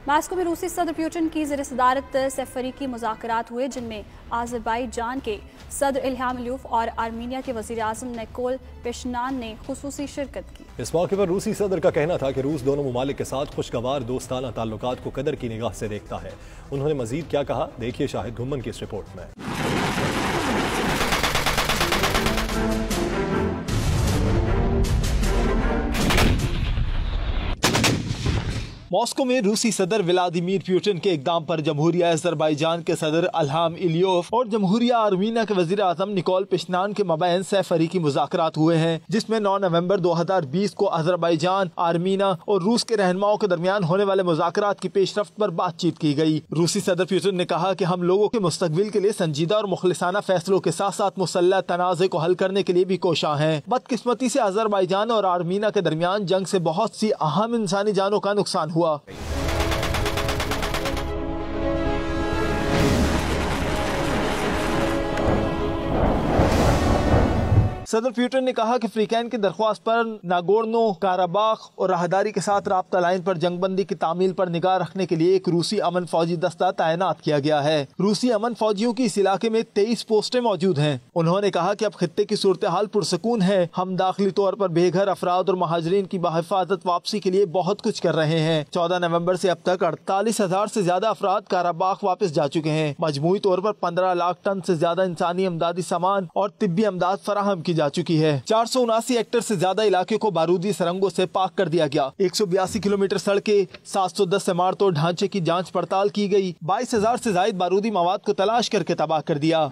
Moscow में रूसी सदर पुतिन की ज़ेर सदारत सफरीकी मुज़ाकरात हुए, जिनमें अज़रबैजान के सदर इल्हाम अलियव और आर्मीनिया के वज़ीर आज़म निकोल पेशिनयान ने खुसूसी शिरकत की। इस मौके पर रूसी सदर का कहना था कि रूस दोनों ममालिक के साथ खुशगवार दोस्ताना ताल्लुकात को कदर की निगाह से देखता है। उन्होंने मजीद क्या कहा, देखिए शाहिद घुम्मन की इस रिपोर्ट में। मॉस्को में रूसी सदर व्लादिमीर पुतिन के इक़दाम पर जमहूरिया अज़रबैजान के सदर इल्हाम अलियव और जमहूरिया आर्मीनिया के वज़ीर आज़म निकोल पेशिनयान के मबैन सफ़रीकी मुज़ाकरात हुए हैं, जिसमें 9 नवंबर 2020 को अज़रबैजान, आर्मीनिया और रूस के रहनुमाओं के दरमियान होने वाले मुज़ाकरात की पेशरफ्त पर बातचीत की गई। रूसी सदर पुतिन ने कहा कि हम लोगों के मुस्तक़बिल के लिए संजीदा और मुखलिसाना फैसलों के साथ साथ मुसल्लह तनाज़े को हल करने के लिए भी कोशां हैं। बदकिस्मती से अज़रबैजान और आर्मीनिया के दरमियान जंग से बहुत सी अहम इंसानी जानों का नुकसान हुआ। सदर पुतिन ने कहा कि फ्रीकैन की दरख्वास्त पर नागोर्नो काराबाख और राहदारी के साथ राब्ता लाइन पर जंगबंदी की तामील पर निगाह रखने के लिए एक रूसी अमन फौजी दस्ता तैनात किया गया है। रूसी अमन फौजियों की इस इलाके में 23 पोस्टें मौजूद हैं। उन्होंने कहा कि अब खित्ते की सूरत हाल पुरसकून है। हम दाखिली तौर पर बेघर अफराद और महाजरीन की बहिफाजत वापसी के लिए बहुत कुछ कर रहे हैं। 14 नवंबर से अब तक 48,000 से ज्यादा अफराद काराबाख वापस जा चुके हैं। मजमूई तौर पर 15 लाख टन से ज्यादा इंसानी इमदादी सामान और तिब्बी इमदाद फराहम की जा चुकी है। 479 हेक्टेयर से ज्यादा इलाके को बारूदी सरंगों से पाक कर दिया गया। 182 किलोमीटर सड़कें, 710 इमारतों ढांचे की जांच पड़ताल की गई। 22,000 से ज्यादा बारूदी मवाद को तलाश करके तबाह कर दिया।